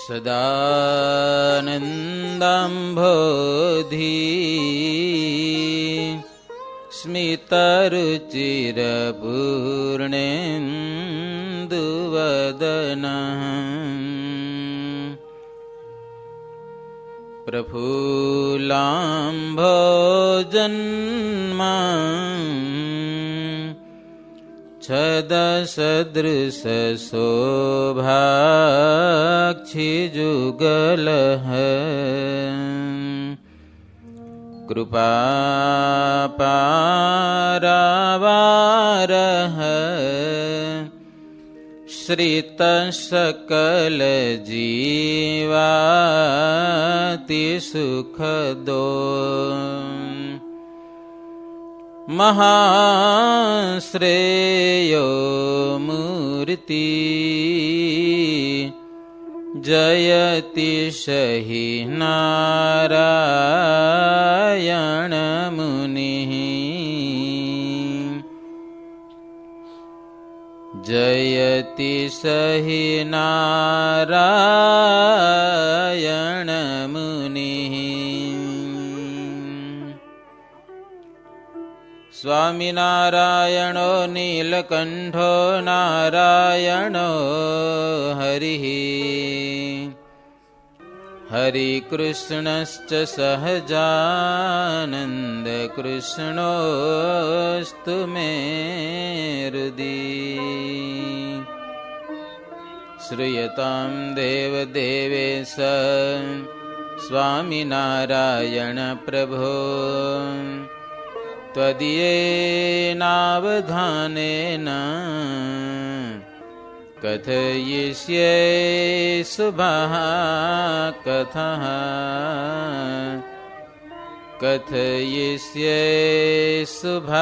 સદાનંદાંભોધિ સ્મિતરુચિરપૂર્ણેન્દુવદનઃ પ્રફુલ્લાંભોજન્મા છદસદૃશશોભાક્ષિજુગલઃ કૃપાપારાવારઃ શ્રિતસકલજીવાતિસુખદો મહાશ્રેયો મૂર્તિ જયતિશહિ નારાયણ મુનિઃ જયતિશહિ નારાયણ મુનિઃ. સ્વામિનારાયણો નીલકંઠો નારાયણો હરિઃ હરિકૃષ્ણશ્ચ સહજાનંદ કૃષ્ણોસ્તુ મે હૃદિ શ્રૂયતાં દેવદેવેશ સ્વામિનારાયણ પ્રભો ત્વદીયેનાવધાનેન કથયિષ્યે શુભઃ કથઃ કથયિષ્યે શુભઃ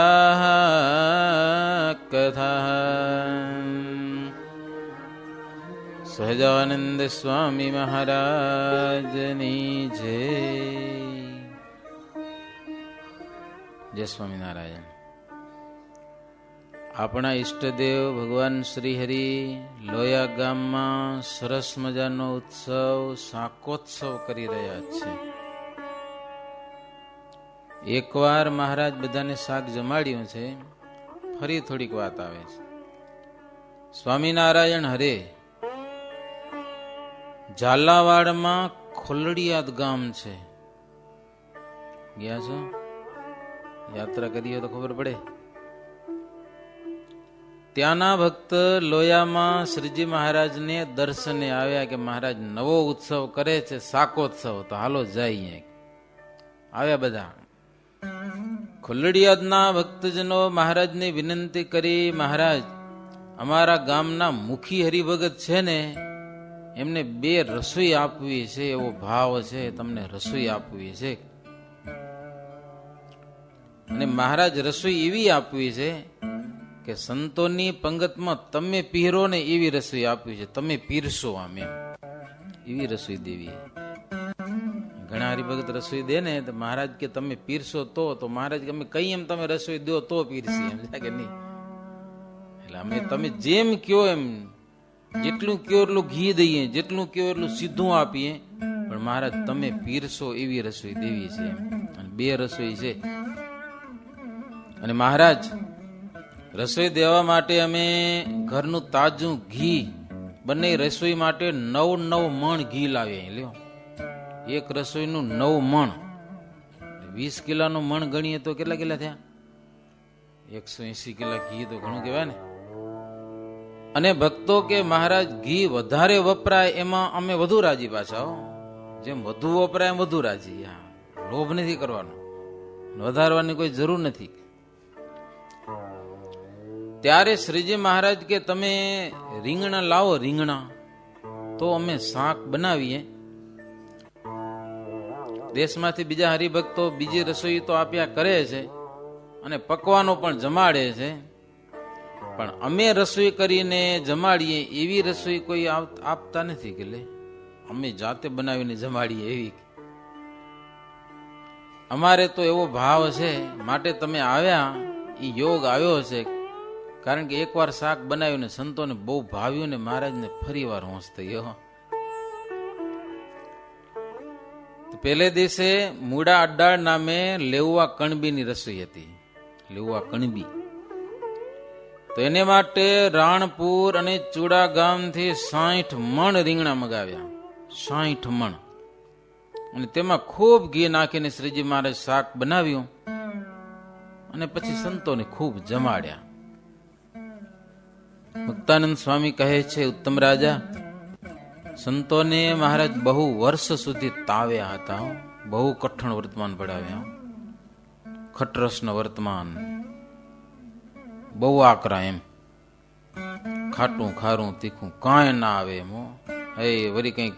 કથઃ. સહજાનંદ સ્વામી મહારાજની જય. જય સ્વામિનારાયણ. આપણા ઈષ્ટદેવ ભગવાન શ્રી હરિ લોયા ગામમાં સરસ મજાનો ઉત્સવ શાકોત્સવ કરી રહ્યા છે. એકવાર મહારાજ બધાને શાક જમાડ્યું છે, ફરી થોડીક વાત આવે છે. સ્વામિનારાયણ હરે ઝાલાવાડમાં ખોલડિયાદ ગામ છે. ગયા છો? યાત્રા કરી હોય તો ખબર પડે. ત્યાંના ભક્ત લોયામાં શ્રીજી મહારાજને દર્શને આવ્યા કે મહારાજ નવો ઉત્સવ કરે છે, શાકોત્સવ, તો હાલો જાય. આવ્યા બધા. ખોલડિયાદના ભક્તજનો મહારાજને વિનંતી કરી, મહારાજ અમારા ગામના મુખી હરિભગત છે ને, એમને 2 રસોઈ આપવી છે, એવો ભાવ છે, તમને રસોઈ આપવી છે. અને મહારાજ રસોઈ એવી આપવી છે કે સંતોની પંગતમાં તમે પીરો ને એવી રસોઈ આપવી છે, તમે પીરશો આમ, એવી રસોઈ દેવી. ઘણા હરિભગત રસોઈ દે ને તો મહારાજ કે તમે પીરશો તો મહારાજ કે અમે કઈ એમ તમે રસોઈ દો તો પીરસી, એમ કે નહીં. એટલે અમે તમે જેમ કયો એમ, જેટલું કયો એટલું ઘી દઈએ, જેટલું કયો એટલું સીધું આપીએ, પણ મહારાજ તમે પીરશો એવી રસોઈ દેવી છે. અને 2 રસોઈ છે. અને મહારાજ રસોઈ દેવા માટે અમે ઘરનું તાજું ઘી, બંને રસોઈ માટે 9 મણ ઘી લાવીએ. લ્યો, એક રસોઈનું 9 મણ, 20 કિલોનું મણ ગણીએ તો કેટલા કિલા થયા? 180 કિલા ઘી તો ઘણું કહેવાય ને. અને ભક્તો કે મહારાજ ઘી વધારે વપરાય એમાં અમે વધુ રાજી પાછા. જેમ વધુ વપરાય એમ વધુ રાજી. લોભ નથી કરવાનો, વધારવાની કોઈ જરૂર નથી. ત્યારે શ્રીજી મહારાજ કે તમે રીંગણા લાવો, રીંગણા, તો અમે શાક બનાવીએ. દેશમાંથી બીજા હરિભક્તો બીજી રસોઈ તો આપ્યા કરે છે અને પકવાનો પણ જમાડે છે, પણ અમે રસોઈ કરીને જમાડીએ એવી રસોઈ કોઈ આપતા નથી. કે લે, અમે જાતે બનાવીને જમાડીએ એવી. અમારે તો એવો ભાવ છે, માટે તમે આવ્યા એ યોગ આવ્યો છે. કારણ કે એકવાર શાક બનાવ્યું ને સંતોને બહુ ભાવ્યું ને મહારાજને ફરી વાર હોંશ થયો. પહેલે દિવસે મૂડા અડ્ડાળ નામે લેઉવા કણબીની રસોઈ હતી. લેઉવા કણબી. તો એને માટે રાણપુર અને ચુડા ગામથી 60 મણ રીંગણા મગાવ્યા. 60 મણ. અને તેમાં ખૂબ ઘી નાખીને શ્રીજી મહારાજ શાક બનાવ્યું અને પછી સંતોને ખૂબ જમાડ્યા. મુક્તાનંદ સ્વામી કહે છે, ઉત્તમ રાજા, સંતોને મહારાજ બહુ વર્ષ સુધી તાવ્યા હતા. બહુ કઠણ વર્તમાન પડાવ્યા. ખટરસનો વર્તમાન બહુ આકરા, એમ ખાટું ખારું તીખું કાંઈ ના આવે એમ. વળી કંઈક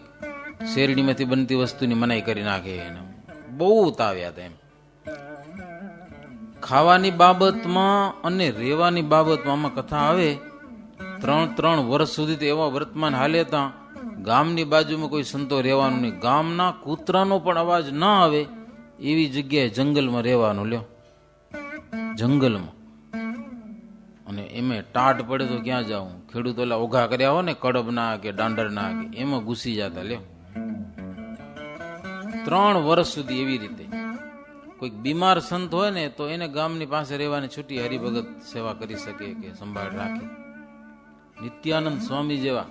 શેરડીમાંથી બનતી વસ્તુની મનાઈ કરી નાખે. બહુ તાવ્યા હતા એમ. ખાવાની બાબતમાં અને રહેવાની બાબતમાં આમાં કથા આવે. 3 વર્ષ સુધી તો એવા વર્તમાન હાલે હતા. ગામની બાજુમાં કોઈ સંતો રહેવાનું નહીં. ગામના કૂતરાનો પણ અવાજ ના આવે એવી જગ્યાએ જંગલમાં રહેવાનું. લ્યો, જંગલમાં. અને એમાં ટાઢ પડે તો ક્યાં જાવું? ખેડૂતો ઓલા ઓઘા કર્યા હોય ને કડબના કે દાંડરના કે એમાં ઘૂસી જતા. લ્યો, 3 વર્ષ સુધી એવી રીતે. કોઈક બીમાર સંત હોય ને તો એને ગામની પાસે રહેવાની છૂટી, હરિભગત સેવા કરી શકે કે સંભાળ રાખે. નિત્યાનંદ સ્વામી જેવા,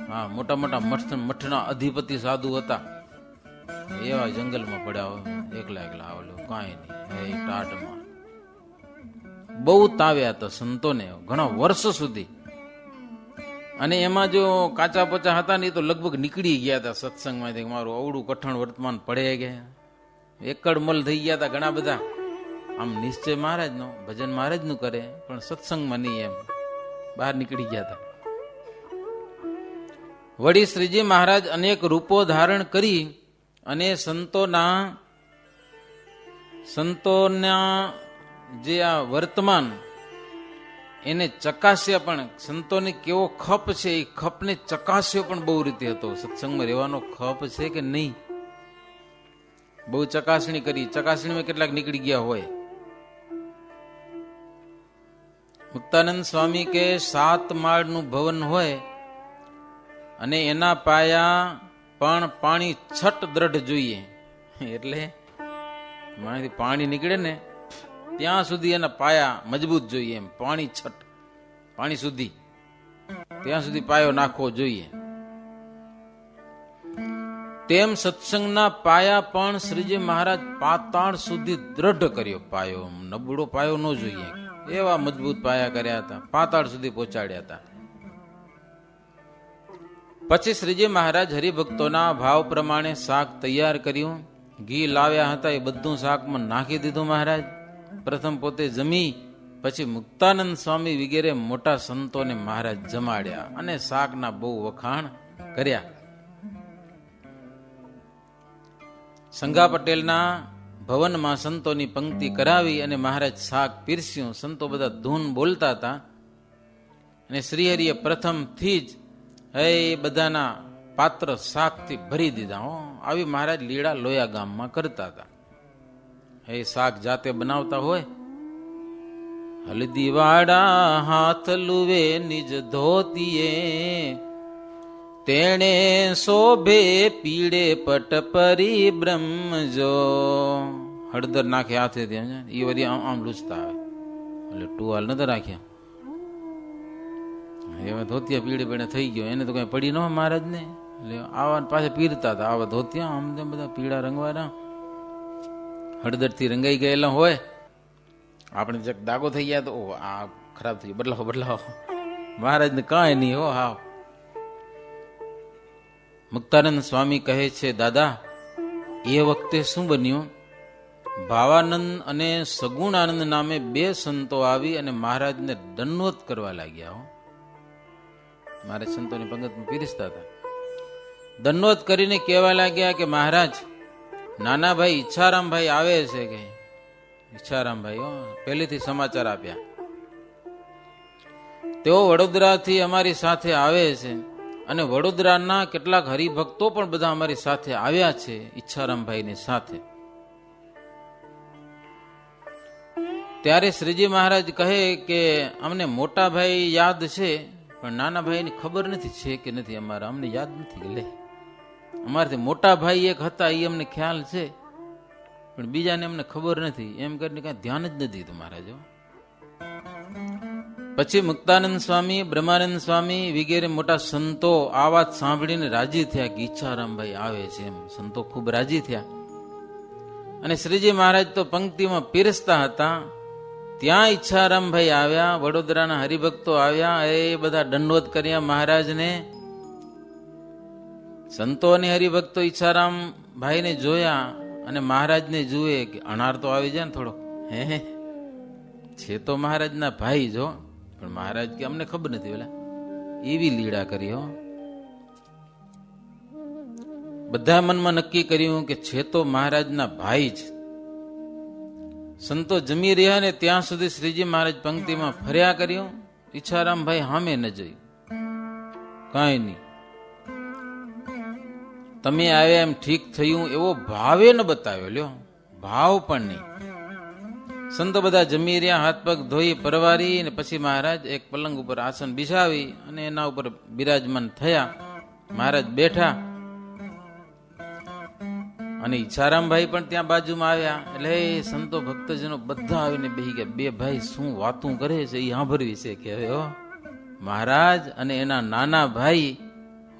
હા, મોટા મોટા મઠના અધિપતિ સાધુ હતા. એવા જંગલમાં પડ્યા હોય, એકલા આવેલો, કાંઈ નહીં, ટાટમાં. બહુ તાવ્યા હતા સંતોને ઘણા વર્ષ સુધી. અને એમાં જો કાચા પચા હતા ને તો લગભગ નીકળી ગયા હતા સત્સંગમાંથી. મારું અવડું કઠણ વર્તમાન પડે ગયા, એકડમલ થઈ ગયા હતા ઘણા બધા. આમ નિશ્ચય મહારાજનો, ભજન મહારાજનું કરે, પણ સત્સંગમાં નહીં, એમ બહાર નીકળી ગયા હતા. વળી શ્રીજી મહારાજ અનેક રૂપો ધારણ કરી અને સંતોના જે આ વર્તમાન એને ચકાસ્યા. પણ સંતોને કેવો ખપ છે એ ખપને ચકાસ્યો પણ બહુ રીતે હતો. સત્સંગમાં રહેવાનો ખપ છે કે નહીં, બહુ ચકાસણી કરી. ચકાસણીમાં કેટલાક નીકળી ગયા હોય. મુક્તાનંદ સ્વામી કે 7 માળનું ભવન હોય અને એના પાયા પણ પાણી છટ દ્રઢ જોઈએ. એટલે મારાથી પાણી નીકળે ને ત્યાં સુધી એના પાયા મજબૂત જોઈએ. એમ પાણી સુધી ત્યાં સુધી પાયો નાખવો જોઈએ. તેમ સત્સંગના પાયા પણ શ્રીજી મહારાજ પાતાળ સુધી દ્રઢ કર્યો. પાયો નબળો પાયો ન જોઈએ, એવા મજબૂત પાયા કર્યા હતા, પાતાળ સુધી પહોંચાડ્યા હતા. પછી શ્રીજી મહારાજ હરિભક્તોના ભાવ પ્રમાણે શાક તૈયાર કર્યું. ઘી લાવ્યા હતા એ બધું શાકમાં નાખી દીધું મહારાજ. પ્રથમ પોતે જમી, પછી મુક્તાનંદ સ્વામી વગેરે મોટા સંતોને મહારાજ જમાડ્યા અને શાકના બહુ વખાણ કર્યા. સંઘા પટેલના ભવનમાં સંતોની પંક્તિ કરાવી અને મહારાજ શાક પીરસ્યું. સંતો બધા ધૂન બોલતા હતા અને શ્રીહરિએ પ્રથમથી જ બધાના પાત્ર શાકથી ભરી દીધા. આવી મહારાજ લીડા લોયા ગામમાં કરતા હતા. શાક જાતે બનાવતા હોય. હલ્દીવાડા હાથ લુવે નિજ ધોતીએ, તેણે શોભે પીડે પટ પરી બ્રહ્મજો. હળદર નાખે હાથે, એ વળી આમ લૂછતા આવે. એટલે ટુવાલ નતા રાખ્યા. એવા ધોતિયા પીળે પીળે થઈ ગયો. એને તો કઈ પડી ન હોય મહારાજ ને. એટલે આવા પાસે પીરતા હતા. આવા ધોતિયા આમ તેમ બધા પીળા રંગવાના, હળદર થી રંગાઈ ગયેલા હોય. આપણે જક દાગો થઈ ગયા તો આ ખરાબ થઈ ગયો, બદલાવો. મહારાજ ને કાંઈ નહીં હો. હા, મુક્તાનંદ સ્વામી કહે છે, દાદા એ વખતે શું બન્યું? ભાવાનંદ અને સગુણાનંદ નામે 2 સંતો આવી અને મહારાજને દંડવત કરવા લાગ્યા. મહારાજ સંતોની પંગતમાં પીરસતા હતા. દંડવત કરીને કહેવા લાગ્યા કે મહારાજ, નાના ભાઈ ઈચ્છારામભાઈ આવે છે. કે ઈચ્છારામભાઈ પહેલેથી સમાચાર આપ્યા. તેઓ વડોદરાથી અમારી સાથે આવે છે અને વડોદરાના કેટલાક હરિભક્તો પણ બધા અમારી સાથે આવ્યા છે ઈચ્છારામભાઈની સાથે. ત્યારે શ્રીજી મહારાજ કહે કે અમને મોટા ભાઈ યાદ છે, પણ નાના ભાઈની ખબર નથી છે કે નથી. અમને યાદ નથી. લે અમારાથી મોટા ભાઈ એક હતા એ અમને ખ્યાલ છે, પણ બીજાને અમને ખબર નથી, એમ કરીને કઈ ધ્યાન જ નથી તમારા જો. પછી મુક્તાનંદ સ્વામી, બ્રહ્માનંદ સ્વામી વગેરે મોટા સંતો આ વાત સાંભળીને રાજી થયા કે ઈચ્છારામભાઈ આવે છે, એમ સંતો ખૂબ રાજી થયા. અને શ્રીજી મહારાજ તો પંક્તિમાં પીરસતા હતા, ત્યાં ઈચ્છારામભાઈ આવ્યા, વડોદરાના હરિભક્તો આવ્યા, એ બધા દંડવત કર્યા મહારાજને. સંતો અને હરિભક્તો ઈચ્છારામભાઈને જોયા અને મહારાજને જુએ કે અણાર તો આવી જાય ને થોડો, હે છે તો મહારાજના ભાઈ જો, પણ મહારાજ કે અમને ખબર નથી, પેલા એવી લીડા કરી હો. બધા મનમાં નક્કી કર્યું કે છે તો મહારાજના ભાઈ જ. સંતો જમી રહ્યા ને ત્યાં સુધી શ્રીજી મહારાજ પંક્તિમાં ફર્યા કર્યું. ઈચ્છારામભાઈ સામે ન જોયું, કાંઈ નહીં, તમે આવ્યા એમ ઠીક થયું એવો ભાવે ન બતાવ્યો, લ્યો ભાવ પણ નહીં. સંતો બધા જમી રહ્યા, હાથ પગ ધોઈ પરવારી, અને પછી મહારાજ એક પલંગ ઉપર આસન બિછાવી અને એના ઉપર બિરાજમાન થયા. મહારાજ બેઠા અને ઈચ્છારામભાઈ પણ ત્યાં બાજુમાં આવ્યા. એટલે એ સંતો ભક્તજનો બધા આવીને બેસી ગયા. બે ભાઈ શું વાતું કરે છે એ સાંભળવી છે કે હવે મહારાજ અને એના નાના ભાઈ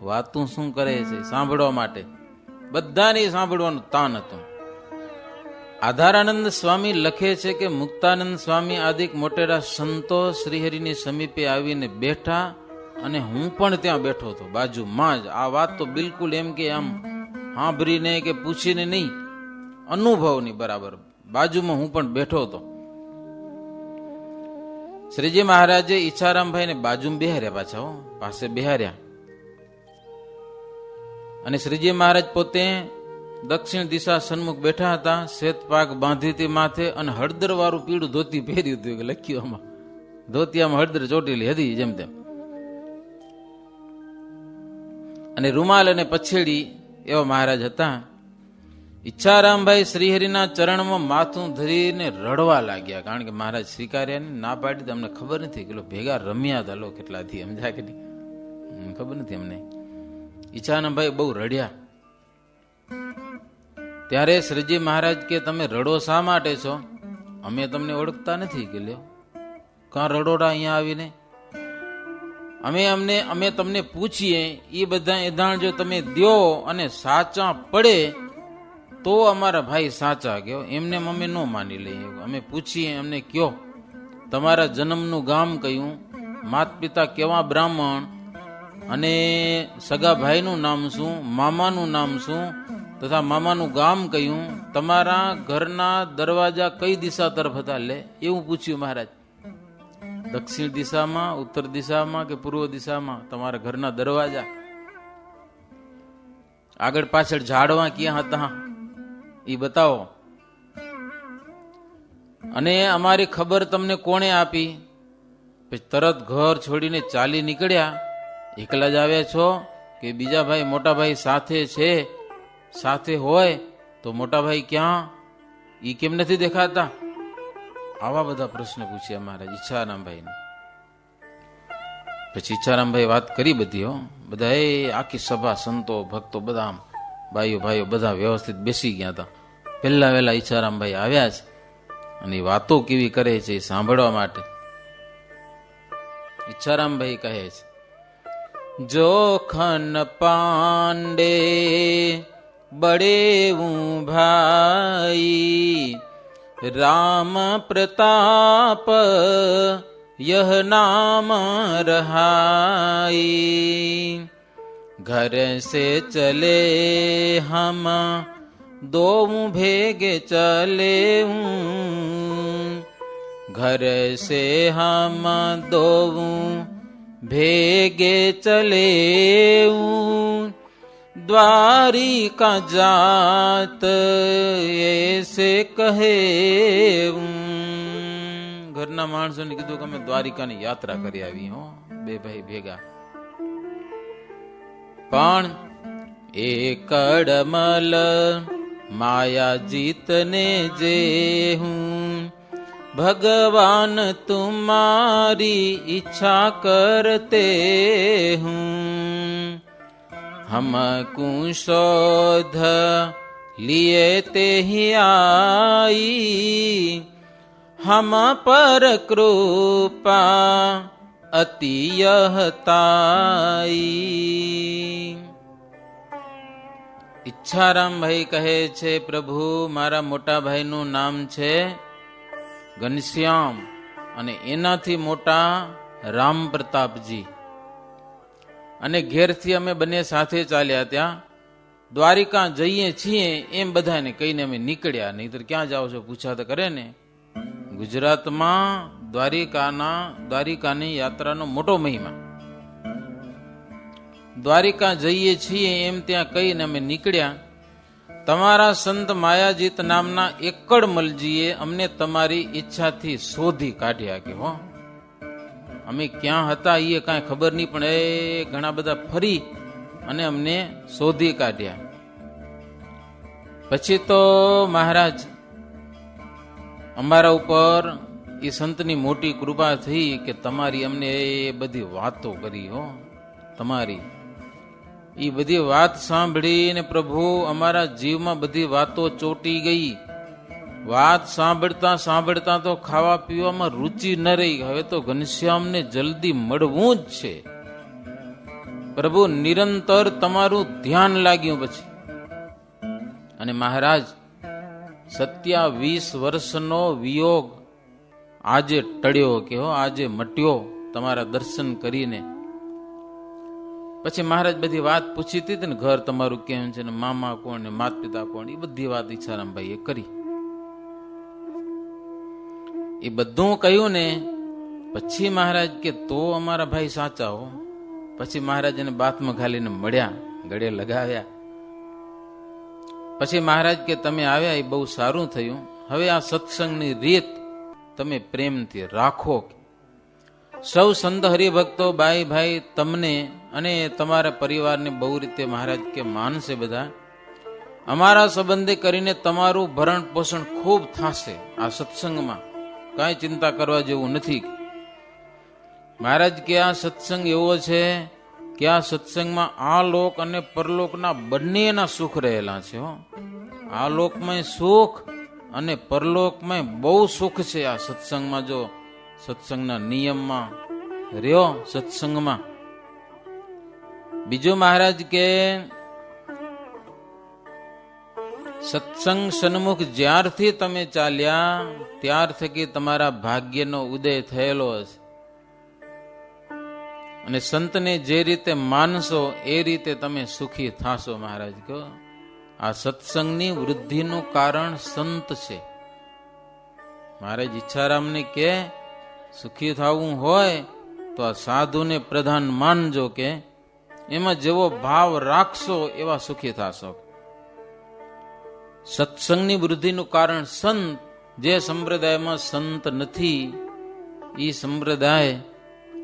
વાતું શું કરે છે સાંભળવા માટે બધાને સાંભળવાનું તાન હતું. આધારાનંદ સ્વામી લખે છે કે મુક્તાનંદ સ્વામી આદિક મોટેરા સંતો શ્રીહરિની સમીપે આવીને બેઠા અને હું પણ ત્યાં બેઠો હતો બાજુમાં જ. આ વાત તો બિલકુલ એમ કે આમ સાંભળીને કે પૂછીને નહીં, અનુભવની બરાબર બાજુમાં હું પણ બેઠો હતો. શ્રીજી મહારાજે ઈચ્છારામભાઈને બાજુમાં બેહાર્યા, પાછા પાસે બેહાર્યા. અને શ્રીજી મહારાજ પોતે દક્ષિણ દિશા સન્મુખ બેઠા હતા. શ્વેત પાક બાંધી હતી માથે અને હળદર વાળું પીળું ધોતી પહેર્યું હતું, લખ્યું આમાં ધોતિયામાં હળદર ચોટેલી હતી જેમ તેમ, અને રૂમાલ અને પછેડી એવા મહારાજ હતા. ઈચ્છારામભાઈ શ્રીહરિના ચરણમાં માથું ધરીને રડવા લાગ્યા, કારણ કે મહારાજ સ્વીકાર્યા ને ના પાડી તો અમને ખબર નથી કે ભેગા રમ્યા હતા લો કેટલાથી, સમજા કે ખબર નથી અમને. ઈચ્છારામભાઈ બહુ રડ્યા. ત્યારે શ્રીજી મહારાજ કે તમે રડો શા માટે છો? અમે તમને ઓળખતા નથી કે લ્યો કાં રડોડા અહીંયા આવીને? અમે તમને પૂછીએ એ બધા એધાણ જો તમે દ્યો અને સાચા પડે તો અમારા ભાઈ સાચા કયો, એમને અમે ન માની લઈએ. અમે પૂછીએ, અમને કયો તમારા જન્મનું ગામ કયું, માત પિતા કેવા બ્રાહ્મણ, અને સગા ભાઈનું નામ શું, મામાનું નામ શું, તથા મામાનું ગામ કયું, તમારા ઘરના દરવાજા કઈ દિશા તરફ હતા, લે એવું પૂછ્યું મહારાજ. દક્ષિણ દિશામાં, ઉત્તર દિશામાં કે પૂર્વ દિશામાં તમારા ઘરના દરવાજા, આગળ પાછળ ઝાડવા ક્યાં હતા એ બતાવો. અને અમારી ખબર તમને કોણે આપી? પછી તરત ઘર છોડીને ચાલી નીકળ્યા. એકલા જ આવ્યા છો કે બીજા ભાઈ મોટા ભાઈ સાથે છે? સાથે હોય તો મોટા ભાઈ ક્યાં, ઈ કેમ નથી દેખાતા? આવા બધા પ્રશ્ન પૂછ્યા મહારાજ ઈચ્છારામભાઈને. પછી ઈચ્છારામભાઈ વાત કરી બધી બધા એ આખી સભા સંતો ભક્તો બધા ભાઈઓ બધા વ્યવસ્થિત બેસી ગયા હતા. પહેલા વહેલા ઈચ્છારામભાઈ આવ્યા છે અને વાતો કેવી કરે છે એ સાંભળવા માટે. ઈચ્છારામભાઈ કહે છે, જોખન પાંડે બડે ભાઈ, राम प्रताप यह नाम रहाई, घर से चले हम दो भेगे चले हूँ, घर से हम दो भेगे चले हूँ, द्वारिका जात ऐसे કહે. ઘરના માણસોને કીધું કે અમે દ્વારિકાની યાત્રા કરી આવી હો, બે ભાઈ ભેગા. પણ એ કડમલ માયા જીતને જે હું, ભગવાન તુમારી ઈચ્છા કરતે હું, हमकु शोध लिए ते ही आई, हम पर कृपा अति यह ताई। ઈચ્છારામભાઈ કહે છે, પ્રભુ મારા મોટા ભાઈનું નામ છે ઘનશ્યામ અને એનાથી મોટા રામ પ્રતાપજી, અને ઘેરથી અમે બંને સાથે ચાલ્યા ત્યાં દ્વારિકા જઈએ છીએ એમ બધાને કહીને અમે નીકળ્યા. નહીતર ક્યાં જાઓ છો પૂછા તો કરે ને. ગુજરાતમાં દ્વારિકાની યાત્રાનો મોટો મહિમા. દ્વારિકા જઈએ છીએ એમ ત્યાં કહીને અમે નીકળ્યા. તમારા સંત માયાજીત નામના એકડમલજીએ અમને તમારી ઈચ્છાથી શોધી કાઢ્યા કે હો. અમે ક્યાં હતા એ કાંઈ ખબર નહીં, પણ એ ઘણા બધા ફરી અને અમને શોધી કાઢ્યા. પછી તો મહારાજ અમારા ઉપર એ સંતની મોટી કૃપા થઈ કે તમારી અમને એ બધી વાતો કરી હો. તમારી એ બધી વાત સાંભળીને પ્રભુ અમારા જીવમાં બધી વાતો ચોટી ગઈ. વાત સાંભળતા સાંભળતા તો ખાવા પીવામાં રુચિ ન રહી. હવે તો ઘનશ્યામને જલ્દી મળવું જ છે. પ્રભુ નિરંતર તમારું ધ્યાન લાગ્યું. પછી અને મહારાજ 27 વર્ષનો વિયોગ આજે ટળ્યો કે હો, આજે મટ્યો તમારા દર્શન કરીને. પછી મહારાજ બધી વાત પૂછી હતી ને, ઘર તમારું કેમ છે ને મામા કોણ ને માતા પિતા કોણ, એ બધી વાત ઈચ્છારામભાઈ એ કરી. એ બધું કહ્યું ને પછી મહારાજ કે તો અમારા ભાઈ સાચા હો. પછી મહારાજ એને બાથમાં ઘાલીને મળ્યા, ગળે લગાવ્યા. પછી મહારાજ કે તમે આવ્યા એ બહુ સારું થયું. હવે આ સત્સંગની રીત તમે પ્રેમથી રાખો. સૌ સંત હરિભક્તો બાઈ ભાઈ તમને અને તમારા પરિવારને બહુ રીતે મહારાજ કે માનશે. બધા અમારા સંબંધે કરીને તમારું ભરણ પોષણ ખૂબ થશે. આ સત્સંગમાં કાંઈ ચિંતા કરવા જેવું નથી. મહારાજ કે આ સત્સંગ એવો છે કે આ સત્સંગમાં આ લોક અને પરલોકના બંનેના સુખ રહેલા છે. આ લોકમાં સુખ અને પરલોકમાં બહુ સુખ છે. આ સત્સંગમાં જો સત્સંગના નિયમમાં રહ્યો, સત્સંગમાં. બીજું મહારાજ કે સત્સંગ સન્મુખ જ્યારથી તમે ચાલ્યા ત્યાર થકી તમારા ભાગ્યનો ઉદય થયેલો હશે. અને સંતને જે રીતે માનશો એ રીતે તમે સુખી થાશો. મહારાજ કહો આ સત્સંગની વૃદ્ધિનું કારણ સંત છે. મહારાજ ઈચ્છારામને કે સુખી થવું હોય તો આ સાધુને પ્રધાન માનજો, કે એમાં જેવો ભાવ રાખશો એવા સુખી થશો. સત્સંગની વૃદ્ધિનું કારણ સંત. જે સંપ્રદાયમાં સંત નથી એ સંપ્રદાય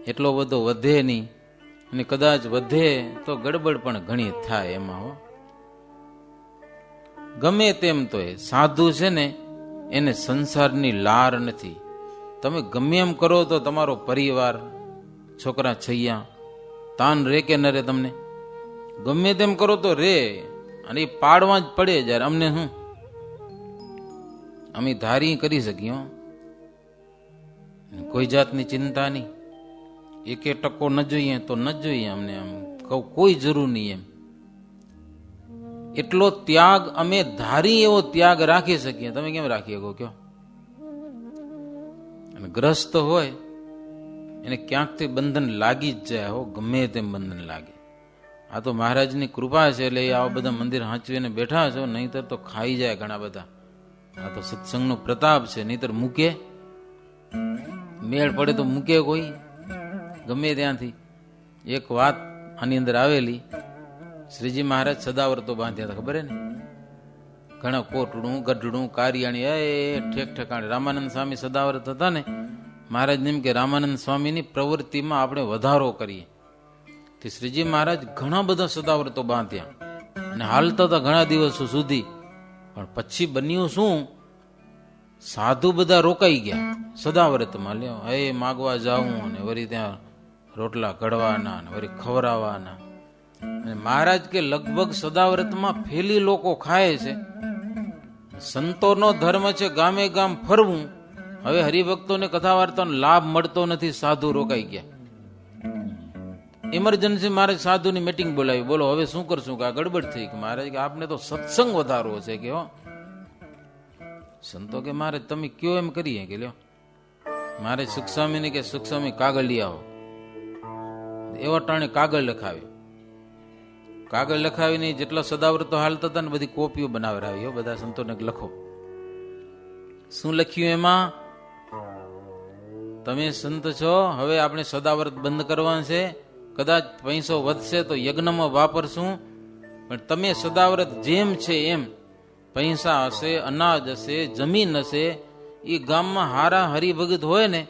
એટલો બધો વધે નહીં, અને કદાચ વધે તો ગડબડ પણ ઘણી થાય એમાં. ગમે તેમ તો એ સાધુ છે ને એને સંસારની લાર નથી. તમે ગમે એમ કરો તો તમારો પરિવાર છોકરા છૈયા તાન રે કે ન રે, તમને ગમે તેમ કરો તો રે, અને એ પાડવા જ પડે. જ્યારે અમને શું, અમે ધારી કરી શકીએ, કોઈ જાતની ચિંતા નહીં. એક ટકો ન જોઈએ તો ન જોઈએ, અમને આમ કોઈ જરૂર નહીં એમ. એટલો ત્યાગ અમે ધારી એવો ત્યાગ રાખી શકીએ. તમે કેમ રાખી શકો કયો? અને ગ્રસ્ત હોય એને ક્યાંકથી બંધન લાગી જ જાય હો, ગમે તેમ બંધન લાગે. આ તો મહારાજની કૃપા છે એટલે આવા બધા મંદિર હાંચવીને બેઠા છો, નહીતર તો ખાઈ જાય ઘણા બધા. આ તો સત્સંગનો પ્રતાપ છે. નહીતર મૂકે, મેળ પડે તો મૂકે કોઈ ગમે ત્યાંથી. એક વાત આની અંદર આવેલી, શ્રીજી મહારાજ સદાવ્રતો બાંધ્યા હતા, ખબર હે ને? ઘણા કોટડું ગઢડું કારિયાણી એ ઠેક ઠેકાણે. રામાનંદ સ્વામી સદાવ્રત હતા ને, મહારાજ એમ કે રામાનંદ સ્વામીની પ્રવૃત્તિમાં આપણે વધારો કરીએ. તે શ્રીજી મહારાજ ઘણા બધા સદાવ્રતો બાંધ્યા અને હાલતા હતા ઘણા દિવસો સુધી. પણ પછી બન્યું શું, સાધુ બધા રોકાઈ ગયા સદાવ્રતમાં. લ્યો એ માગવા જાઉં અને વળી ત્યાં રોટલા ઘડવાના, વળી ખવડાવવાના, અને મહારાજ કે લગભગ સદાવ્રતમાં ફેલી લોકો ખાય છે. સંતોનો ધર્મ છે ગામે ગામ ફરવું. હવે હરિભક્તોને કથા વાર્તાનો લાભ મળતો નથી, સાધુ રોકાઈ ગયા. ઇમરજન્સી મારે સાધુની મીટિંગ બોલાવી. બોલો હવે શું કરશું? કે આ ગડબડ થઈ. કે મહારાજ કે આપને તો સત્સંગ વધારવો છે. કે હો સંતો કે મારે તમે કયો એમ કરીએ. કે લ્યો મારે સુખસ્વામીને કે સુખસ્વામી કાગળ લઈ આવો. એવા ટાણે કાગળ લખાવ્યો. કાગળ લખાવીને જેટલા સદાવ્રતો હાલતા હતા ને બધી કોપીઓ બનાવરાવી. બધા સંતોને લખો. શું લખ્યું એમાં? તમે સંત છો, હવે આપણે સદાવ્રત બંધ કરવા છે. કદાચ પૈસો વધશે તો યજ્ઞમાં વાપરશું, પણ તમે સદાવ્રત જેમ છે એમ પૈસા હશે, અનાજ હશે, જમીન હશે, એ ગામમાં હારા હરિભગત હોય ને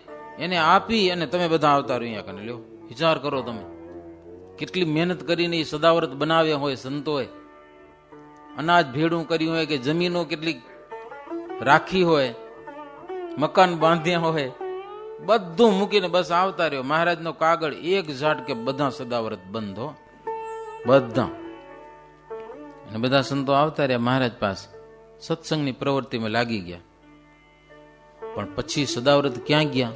એને આપી અને તમે બધા આવતા રહ્યો અહીંયા કને. લ્યો વિચાર કરો તમે કેટલી મહેનત કરીને એ સદાવ્રત બનાવ્યા હોય સંતોએ. અનાજ ભેડું કર્યું હોય કે જમીનો કેટલી રાખી હોય, મકાન બાંધ્યા હોય, બધું મૂકીને બસ આવતા રહ્યો. મહારાજનો કાગળ એક ઝાટ કે બધા સદાવ્રત બંધ હો, બધા. અને બધા સંતો આવતા રહ્યા મહારાજ પાસે, સત્સંગની પ્રવૃત્તિમાં લાગી ગયા. પણ પછી સદાવ્રત ક્યાં ગયા?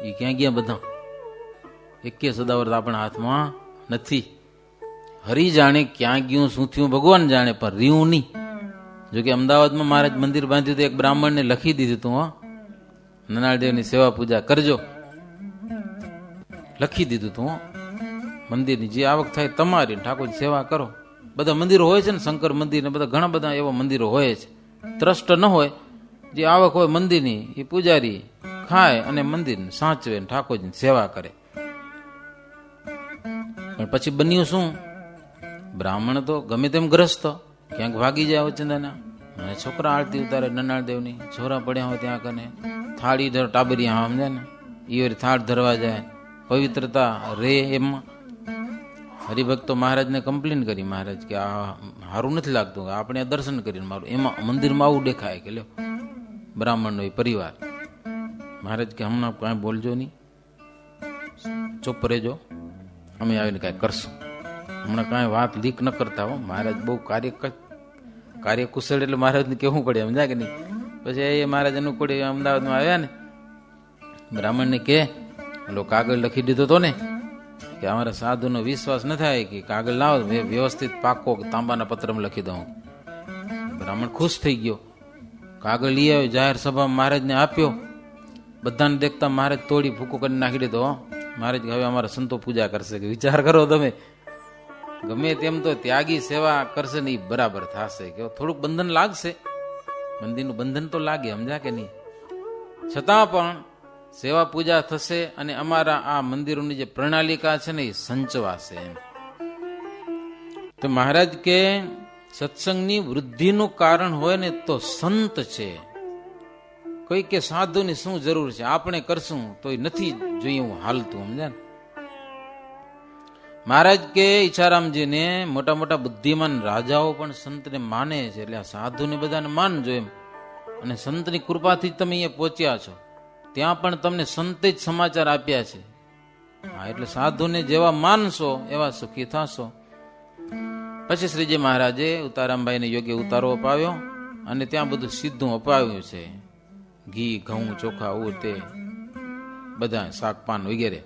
એ ક્યાં ગયા? બધા એકે સદાવ્રત આપણા હાથમાં નથી. હરી જાણે ક્યાં ગયું, શું થયું ભગવાન જાણે, પણ રહ્યું નહીં. જોકે અમદાવાદમાં મહારાજ મંદિર બાંધ્યું તો એક બ્રાહ્મણને લખી દીધું તું, નનાળદેવની સેવા પૂજા કરજો, લખી દીધું તું. મંદિરની જે આવક થાય તમારી, ઠાકોર સેવા કરો. બધા મંદિરો હોય છે ને, શંકર મંદિર ને બધા ઘણા બધા એવા મંદિરો હોય છે. ટ્રસ્ટ ન હોય, જે આવક હોય મંદિરની એ પૂજારી ખાય અને મંદિર સાચવે, ઠાકોરજીની સેવા કરે. પણ પછી બન્યું શું? બ્રાહ્મણ તો ગમે તેમ ગ્રસ્ત, ક્યાંક ભાગી જાય વચંદાના, અને છોકરા આરતી ઉતારે નનાળદેવની, છોરા પડ્યા હોય ત્યાં કને થાળી ધર ટાબરિયા સમજે ને એ થાળ ધરવા જાય, પવિત્રતા રે એમાં. હરિભક્તો મહારાજને કમ્પ્લેન કરી, મહારાજ કે આ સારું નથી લાગતું, આપણે દર્શન કરીને મારું એમાં મંદિરમાં આવું દેખાય. કે લ્યો બ્રાહ્મણનો એ પરિવાર. મહારાજ કે હમણાં કાંઈ બોલજો નહીં, ચૂપ રહેજો, અમે આવીને કાંઈ કરશું. હમણાં કાંઈ વાત લીક ન કરતા હો. મહારાજ બહુ કાર્યકુશળ એટલે મહારાજને કહેવું પડે, સમજાય કે નહીં. પછી એ મહારાજ અનુકૂળ અમદાવાદમાં આવ્યા ને, બ્રાહ્મણને કે પેલો કાગળ લખી દીધો હતો ને, કે અમારા સાધુનો વિશ્વાસ ન થાય કે કાગળ લાવો વ્યવસ્થિત પાકો તાંબાના પત્રમાં લખી દઉં. બ્રાહ્મણ ખુશ થઈ ગયો, કાગળ લઈ આવ્યો, જાહેર સભામાં મહારાજને આપ્યો. બધાને દેખતા મહારાજ તોડી ભૂકો કરી નાખી દીધો. મહારાજ હવે અમારા સંતો પૂજા કરશે. કે વિચાર કરો તમે, ગમે તેમ તો ત્યાગી સેવા કરશે ને એ બરાબર થશે. કે થોડુંક બંધન લાગશે, મંદિરનું બંધન તો લાગે, સમજા કે નહીં. છતાં પણ સેવા પૂજા થશે અને અમારા આ મંદિરોની જે પ્રણાલિકા છે ને એ સંચવાશે એમ. તો મહારાજ કે સત્સંગની વૃદ્ધિનું કારણ હોય ને તો સંત છે. કોઈ કે સાધુની શું જરૂર છે, આપણે કરશું તો એ નથી જોઈએ હું હાલતું, સમજ્યા ને. મહારાજ કે ઈચ્છારામજીને મોટા મોટા બુદ્ધિમાન રાજાઓ પણ સંતને માને છે, એટલે આ સાધુને બધાને માનજો એમ. અને સંતની કૃપાથી તમે અહીંયા પહોંચ્યા છો, ત્યાં પણ તમને સંતે જ સમાચાર આપ્યા છે. હા, એટલે સાધુને જેવા માનશો એવા સુખી થશો. પછી શ્રીજી મહારાજે ઉતારામભાઈને યોગ્ય ઉતારો અપાવ્યો અને ત્યાં બધું સીધું અપાવ્યું છે. ઘી, ઘઉં, ચોખા, તે બધા શાકપાન વગેરે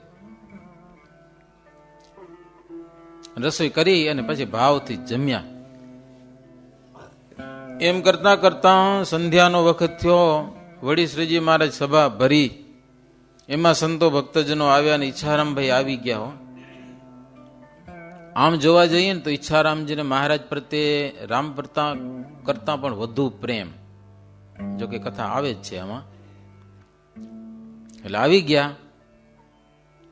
રસોઈ કરી અને પછી ભાવથી જમ્યા. એમ કરતા કરતા સંધ્યાનો વખત થયો. વળી શ્રીજી મહારાજ સભા ભરી, એમાં સંતો ભક્તજનો આવ્યા ને ઈચ્છારામભાઈ આવી ગયા. આમ જોવા જઈએ ને તો ઈચ્છારામજીને મહારાજ પ્રત્યે રામ પ્રતાપ કરતા પણ વધુ પ્રેમ, જો કે કથા આવે જ છે આમાં. એટલે આવી ગયા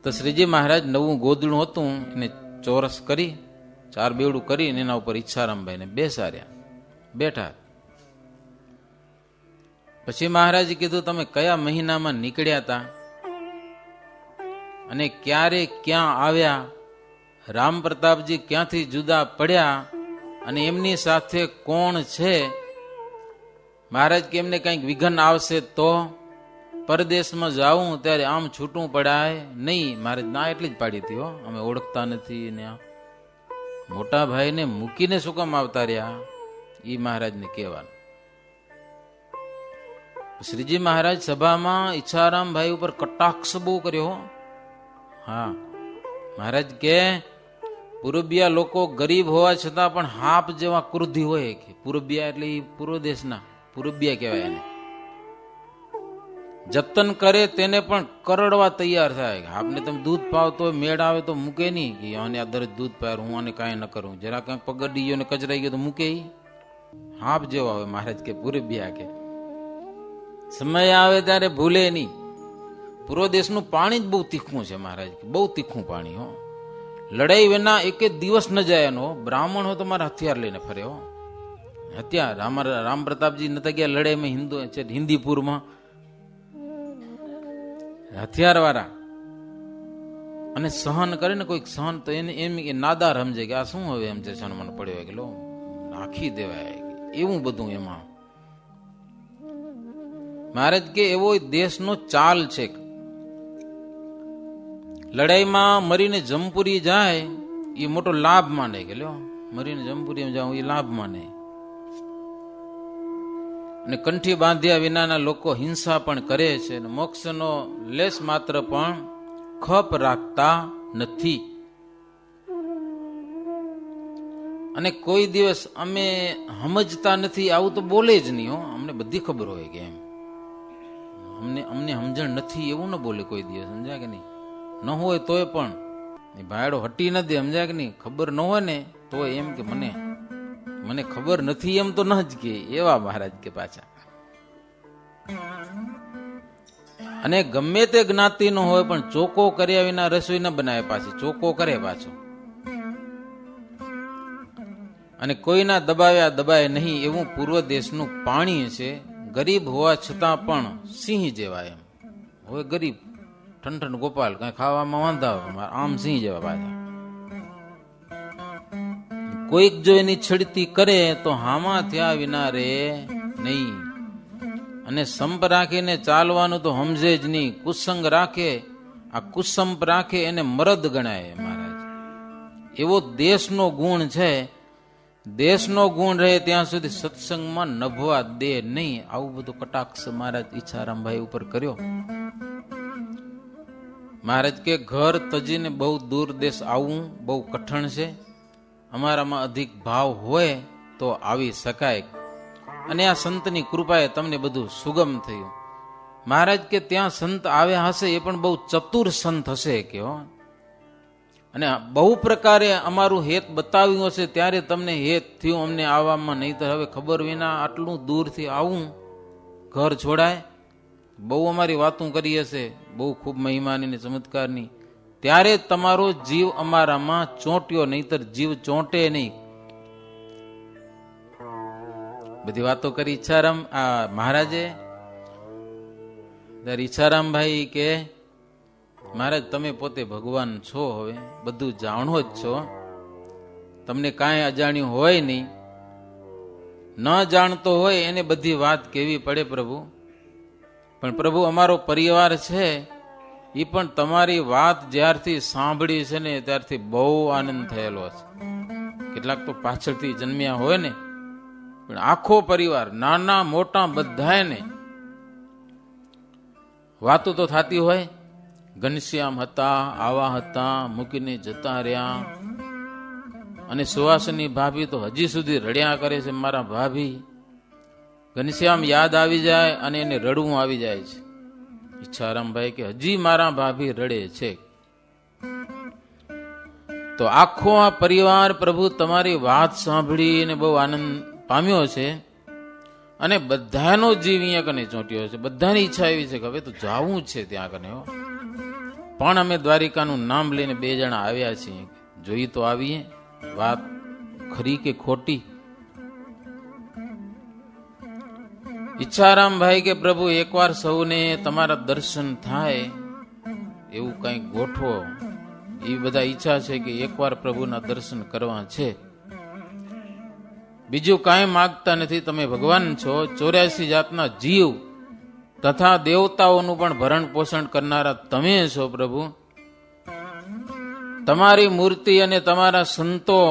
તો શ્રીજી મહારાજ નવું ગોદડું હતું એને ચોરસ કરી, ચાર બેવડું કરીને એના ઉપર ઈચ્છારામભાઈને બેસાડ્યા, બેઠા. પછી મહારાજે કીધું તમે કયા મહિનામાં નીકળ્યા હતા અને ક્યારે ક્યાં આવ્યા, રામ પ્રતાપજી ક્યાંથી જુદા પડ્યા અને એમની સાથે કોણ છે. મહારાજ કે એમને કંઈક વિઘન આવશે તો, પરદેશમાં જાઉં ત્યારે આમ છૂટું પડાય નહીં. મારે ના એટલી જ પાડી હતી, હો અમે ઓળખતા નથી ને મોટા ભાઈને મૂકીને શું કામ આવતા રહ્યા, એ મહારાજને કહેવાનું. શ્રીજી મહારાજ સભામાં ઈચ્છારામભાઈ ઉપર કટાક્ષ બહુ કર્યો. હા, મહારાજ કે પૂર્વબિયા લોકો ગરીબ હોવા છતાં પણ હાપ જેવા ક્રોધી હોય. કે પૂર્વબિયા એટલે પૂર્વ દેશના પૂર્વબિયા કહેવાય એને. જતન કરે તેને પણ કરડવા તૈયાર થાય. આપને તમે દૂધ પાવતો મેળ આવે તો મૂકે નહીં કે આને આ દરજ દૂધ પાય, હું આને કાંઈ ન કરું. જરા કંઈક પગડી ગયો ને કચરાઈ ગયો તો મૂકે. હાપ જેવા હોય મહારાજ કે પૂર્વબિયા કે. સમય આવે ત્યારે ભૂલે નહીં. પૂર્વ દેશનું પાણી જ બહુ તીખું છે મહારાજ, બહુ તીખું પાણી. હો, લડાઈ વિના એક દિવસ ન જાય એનો. બ્રાહ્મણ હો તો મારા હથિયાર લઈને ફરે. હો, હથિયાર. રામ પ્રતાપજી નતા ગયા લડાઈમાં હિન્દીપુરમાં, હથિયાર વાળા. અને સહન કરે ને કોઈક સહન તો એને એમ કે નાદાર સમજે કે આ શું હવે એમ છે સહન મને પડ્યો કે લો નાખી દેવાય, એવું બધું એમાં. મહારાજ કે એવો દેશનો ચાલ છે. લડાઈમાં મરીને જમપુરી જાય એ મોટો લાભ માને કે લ્યો મરીને જમપુરી જાઉં એ લાભ માને. અને કંઠી બાંધ્યા વિનાના લોકો હિંસા પણ કરે છે, મોક્ષનો લેશ માત્ર પણ ખપ રાખતા નથી. અને કોઈ દિવસ અમે સમજતા નથી આવું તો બોલે જ નહીં. હો, અમને બધી ખબર હોય કે એમ અમને સમજણ નથી એવું ન બોલે કોઈ દિવસ. સમજ્યા કે નહીં? ન હોય તોય પણ ભાયડો હટી નથી. સમજ્યા કે નહીં? ખબર ન હોય ને તો એમ કે મને ખબર નથી એમ તો ન જ કે. એવા મહારાજ કે પાછા. અને ગમે તે જ્ઞાતિ નો હોય પણ ચોખ્ખો કર્યા વિના રસોઈ ન બનાવે. પાછી ચોખ્ખો કરે પાછો. અને કોઈના દબાવ્યા દબાય નહીં એવું પૂર્વ દેશનું પાણી છે. ગરીબ હોવા છતાં પણ સિંહ જેવા. એમ હોય ગરીબ ઠંઠન ગોપાલ, કઈ ખાવામાં વાંધા, આમ સિંહ જેવા પાછા. કોઈક જો એની છડતી કરે તો હામાં થયા વિના રે નહીં. અને સંપ રાખીને ચાલવાનું તો સમજે જ નહીં. કુસંગ રાખે, આ કુસંપ રાખે એને મરદ ગણાય મહારાજ. એવો દેશનો ગુણ છે. દેશનો ગુણ રહે ત્યાં સુધી સત્સંગમાં નભવા દે નહીં. આવું બધું કટાક્ષ મહારાજ ઈચ્છારામભાઈ ઉપર કર્યો. મહારાજ કે ઘર તજીને બહુ દૂર દેશ આવવું બહુ કઠણ છે. અમારામાં અધિક ભાવ હોય તો આવી શકાય. અને આ સંતની કૃપાએ તમને બધું સુગમ થયું. મહારાજ કે ત્યાં સંત આવ્યા હશે એ પણ બહુ ચતુર સંત હશે કે. અને બહુ પ્રકારે અમારું હેત બતાવ્યું હશે ત્યારે તમને હેત થયું અમને આવવામાં. નહીં તો હવે ખબર વિના આટલું દૂરથી આવું ઘર છોડાય. બહુ અમારી વાતું કરી હશે, બહુ ખૂબ મહિમાની ને ચમત્કારની, ત્યારે તમારો જીવ અમારામાં ચોંટ્યો, નહીતર જીવ ચોંટે નહીં. બધી વાતો કરી ઈચ્છારામ આ મહારાજે. ત્યારે ઈચ્છારામભાઈ કે મહારાજ તમે પોતે ભગવાન છો, હવે બધું જાણો જ છો, તમને કાંઈ અજાણ્યું હોય નહીં. ન જાણતો હોય એને બધી વાત કહેવી પડે પ્રભુ. પણ પ્રભુ અમારો પરિવાર છે એ પણ તમારી વાત જ્યારથી સાંભળી છે ને ત્યારથી બહુ આનંદ થયેલો છે. કેટલાક તો પાછળથી જન્મ્યા હોય ને, પણ આખો પરિવાર નાના મોટા બધાને વાતો તો થતી હોય. ઘનશ્યામ હતા, આવા હતા, મૂકીને જતા રહ્યા. અને સુવાસની ભાભી તો હજી સુધી રડ્યા કરે છે. મારા ભાભી, ઘનશ્યામ યાદ આવી જાય અને એને રડવું આવી જાય છે. ઈચ્છારામભાઈ કે હજી મારા ભાભી રડે છે. તો આખો આ પરિવાર પ્રભુ તમારી વાત સાંભળીને બહુ આનંદ પામ્યો છે. અને બધાનો જીવ અહીંયા કને ચોંટ્યો છે. બધાની ઈચ્છા એવી છે કે હવે તો જાવું જ છે ત્યાં કને. પણ અમે દ્વારિકાનું નામ લઈને 2 જણા આવ્યા છીએ, જોઈ તો આવીએ વાત ખરી કે ખોટી. ઈચ્છારામભાઈ કે પ્રભુ એકવાર સૌને તમારા દર્શન થાય એવું કંઈક ગોઠવો. એ બધા ઈચ્છા છે કે એકવાર પ્રભુના દર્શન કરવા છે. બીજું કાંઈ માગતા નથી. તમે ભગવાન છો. 84 જાતના જીવ તથા દેવતાઓનું પણ ભરણ પોષણ કરનારા તમે છો પ્રભુ. તમારી મૂર્તિ અને તમારા સંતો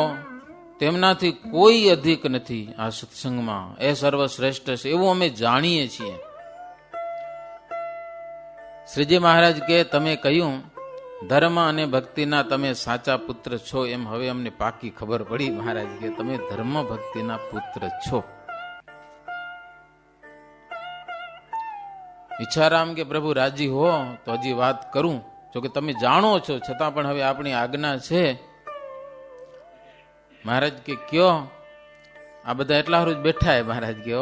તેમનાથી કોઈ અધિક નથી આ સત્સંગમાં. એ સર્વશ્રેષ્ઠ છે એવું અમે જાણીએ છીએ. શ્રીજી મહારાજ કે તમે કહ્યું ધર્મ અને ભક્તિના તમે સાચા પુત્ર છો, એમ હવે અમને પાકી ખબર પડી. મહારાજ કે તમે ધર્મ ભક્તિના પુત્ર છો. ઈચ્છારામ કે પ્રભુ રાજી હો તો હજી વાત કરું, જોકે તમે જાણો છો છતાં પણ હવે આપણી આજ્ઞા છે. મહારાજ કે કયો? આ બધા એટલા હારું જ બેઠા હે. મહારાજ કે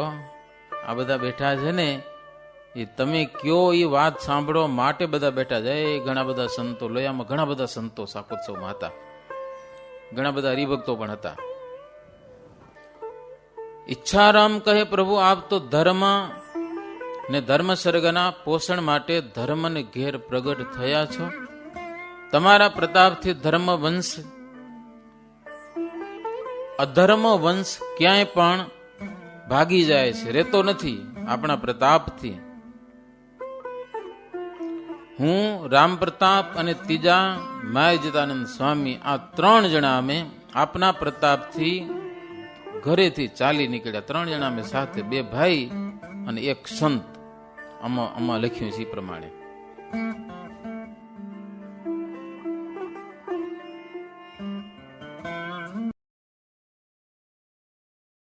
આ બધા બેઠા છે ને એ તમે કયો એ વાત સાંભળો માટે બધા બેઠા છે. ઘણા બધા સંતો, લોયામાં ઘણા બધા સંતો શાકોત્સવમાં હતા, ઘણા બધા હરિભક્તો પણ હતા. ઈચ્છારામ કહે પ્રભુ આપ તો ધર્મ ને ધર્મ સર્ગના પોષણ માટે ધર્મ ને ઘેર પ્રગટ થયા છો. તમારા પ્રતાપથી ધર્મ વંશ અધર્મ વંશ ક્યાંય પણ ભાગી જાય છે, રહેતો નથી આપણા પ્રતાપથી. હું રામ પ્રતાપ અને ત્રીજા માયજિતાનંદ સ્વામી આ 3 જણા અમે આપના પ્રતાપથી ઘરેથી ચાલી નીકળ્યા. 3 જણા અમે સાથે, 2 ભાઈ અને 1 સંત. આમાં લખ્યું છે એ પ્રમાણે.